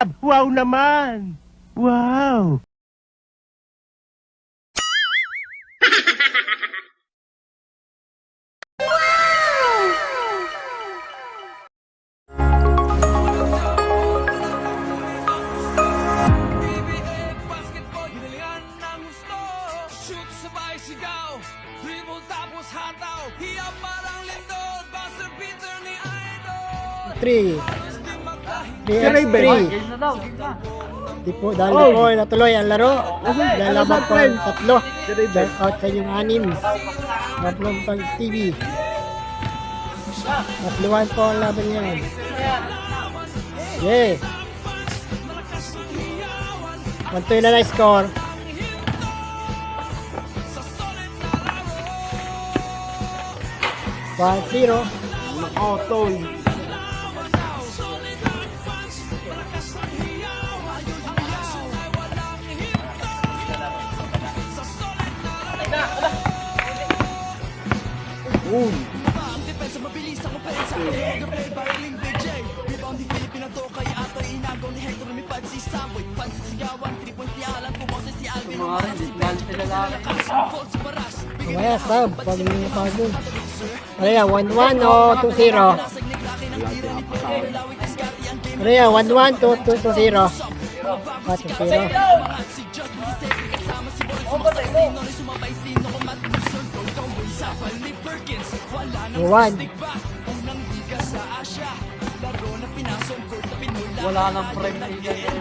Wow naman! Wow! Three. 3x3. Di po, dahil na po natuloy ang laro. Dahil laban po ang tatlo. Dahil out sa inyong anim. Laban po ang TV. Tatluan po ang laban yan. Yeah. 1-2 na na-score. $1-0. Tol. Mamaya sab, pag nangapagod. Kaya 1-1 o 2-0. Kaya 1-1 to 2-0. 2-0. 1. Wala nang frame na ilan.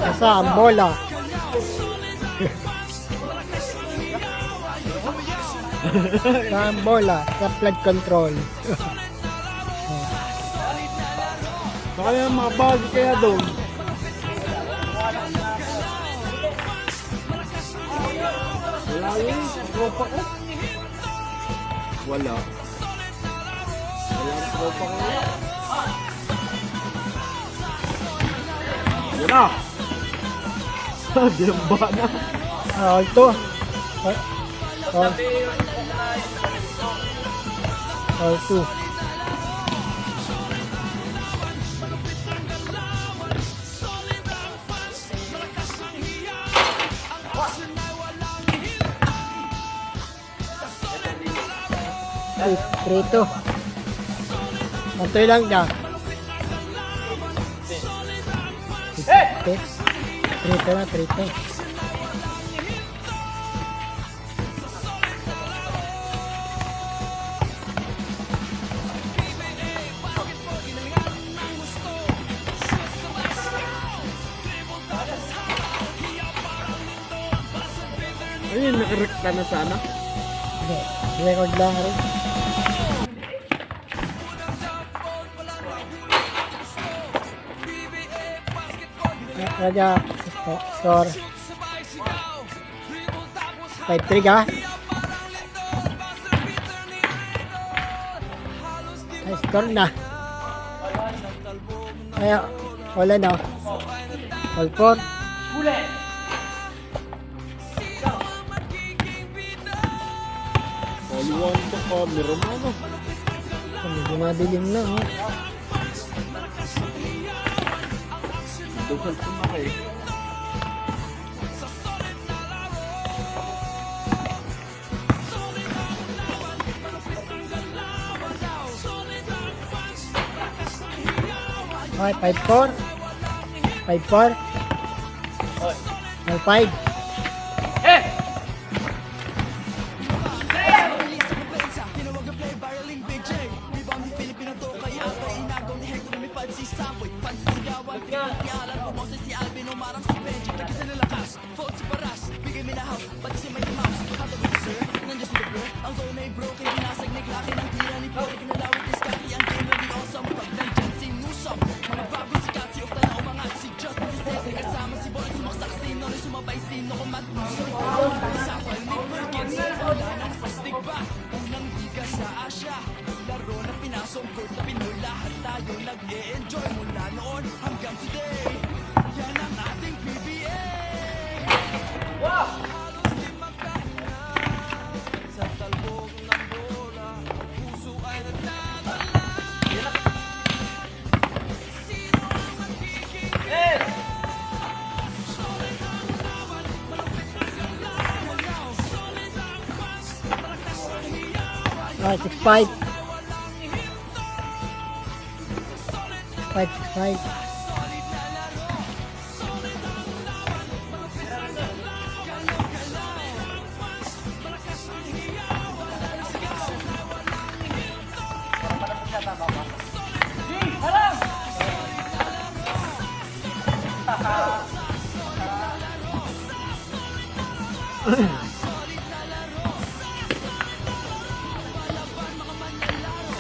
Asa ang bola. Asa ang bola sa flood control. Kaya mga bag kaya doon. Wala yun. Tropa ko. Wala. Walang tropa ko. Yan na. Gamba na. Alto. Alto. Trito. Antoy lang dyan. Trito na, trito. Ayun, nakarekta na sana. Hindi, record lang rin. Raja, score 5-3 ka? Ay, score na. Kaya, wala na. All 4. Kaliwan sa camera mo, ano? Medyo madilim na, oh. Dugal ko na kayo. Okay, 5-4. 5-4. 5-5. Mga bagong sikat, si Okta na umangat, si Just, si Sese, kasama si Boy, sumaksak, sino rin sumabay, sino Ah, 6'5". 6'5".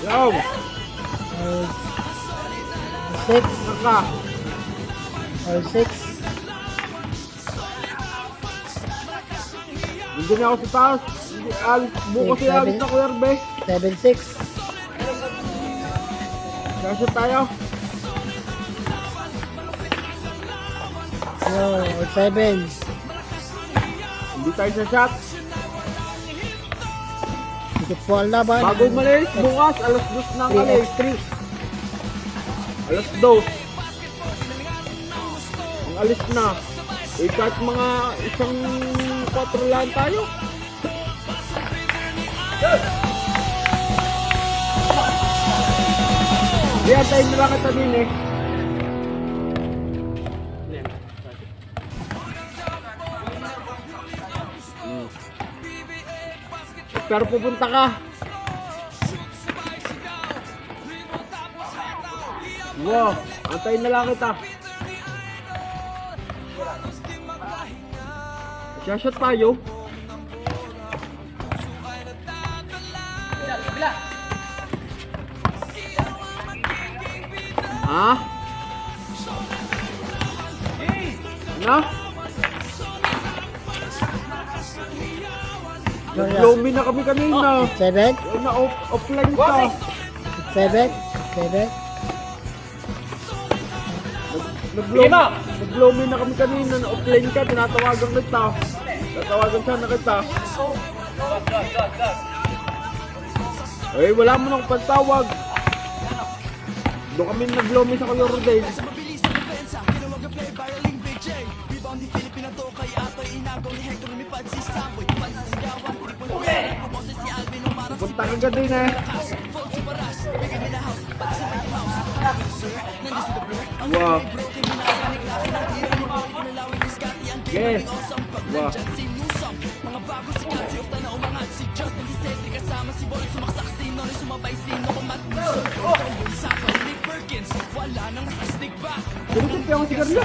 Yo! 6 Naka! or 6. Hindi na ako sa taas. Hindi, bukas Eight, ay alis seven. na Kuya Erbe. 7'6". Kasi tayo. Yo, or 7. Hindi tayo sa shot. Dikit po ang laban. Bago umalis, bukas, alas 2 ng alis. 3x3. Alas 2. Ang alis na. Eh, kahit mga isang 4 lang tayo. Di, antayin na lang kita din eh. Pero pupunta ka. Wow, antayin na lang kita. Shot tayo. Ha? Na? Nag-blow na kami kanina. 7. Na offline ka. 7. 7. Nag-blow na kami kanina. Na offline ka. Tinatawagan kita. Tatawagan sana kita. Eh, wala mo nang pagtawag. Doon kami nag-blow sa Kuya Rodel. Punta ka ka din eh. Wow. Yes. Wow. Sinipit ka ang sigarilyo.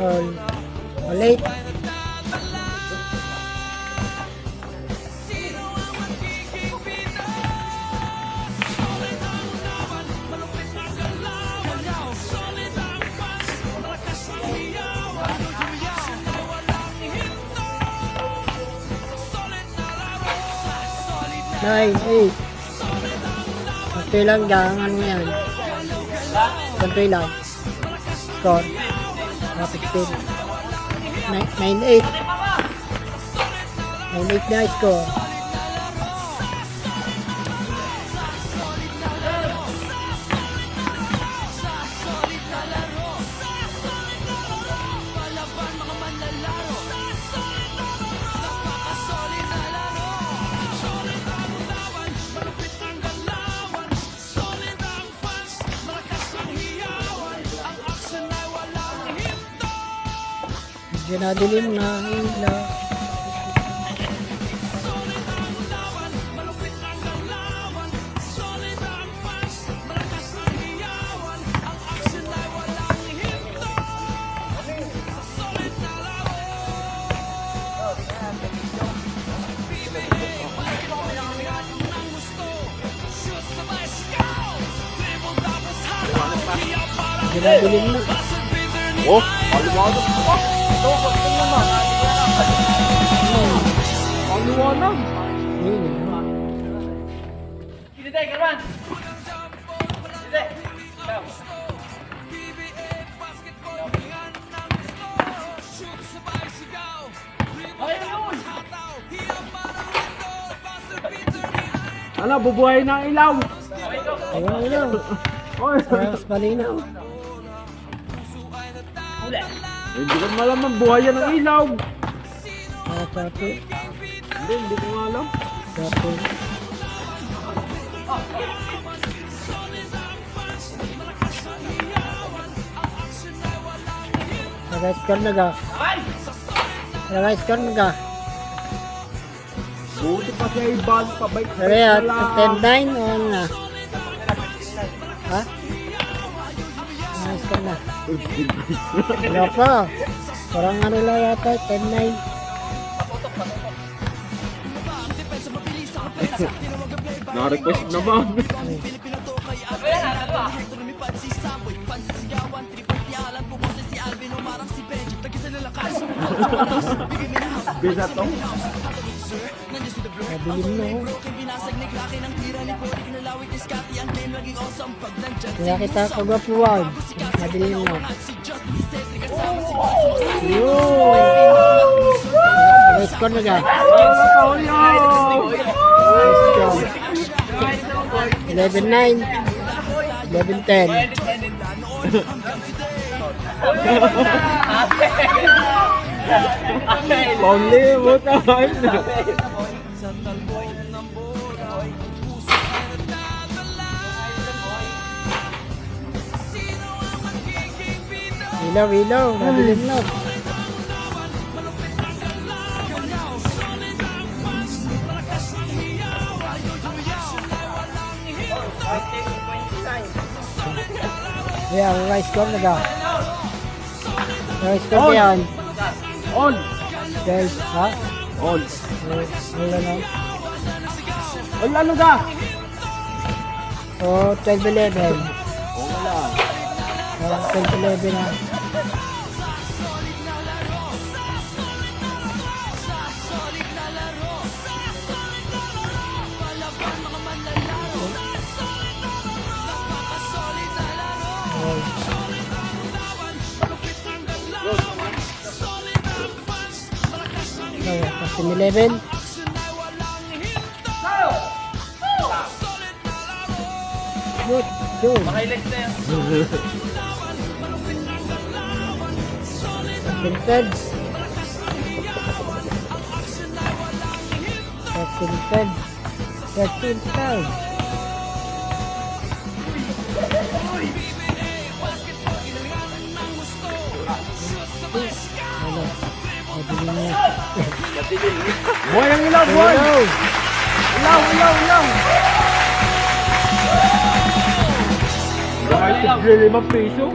Or late. Nine, 8. Konti lang gang, ano yan? Konti lang. Score. 15. 9-8. 9-8 na score. Ginadilim na ila. Nadilim na. Oh, maliwanag pa. Maliwanag. Ayun. Ano, bubuhay na ang ilaw. Ayun, ilaw. Oy. Mas malinaw. Hindi ko malaman buhay yan ang ilaw. Kapo. Hindi ko nga alam. Kapo. Nag-score na ka. Nag-score na ka. Buti pa siya ibang pabay. Kaya, 10-9 o ano na? Ha? Nag-score na. Wala pa. Parang ano lang yata, 10-9. Na-request naman. Bisa to. Nabilim na oh. Kaya kita kagwapuan. Nabilim na. Yun! Nag-score na ka. Nag-score. 11-9. 11-10. Only mo tayo. Ilaw, ilaw. Nabilim na. Yeah, nag-score na ka. Nag-score ka yan. On. Guys, ha? On. Wala na. On ano ka? Oh, 12-11. Wala. 12-11 na. Oh, 13-11. Good, good. Tinted. Tinted. Tinted. Ano? Madilim na. Boy ang ilaw, boy. Ilaw. Ilaw, ilaw, ilaw. Kahit tig-5 piso.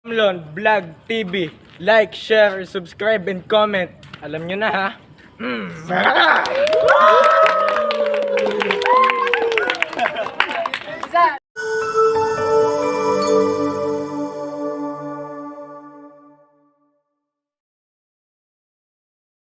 Amlon Vlog TV. Like, share, subscribe, and comment. Alam nyo na ha.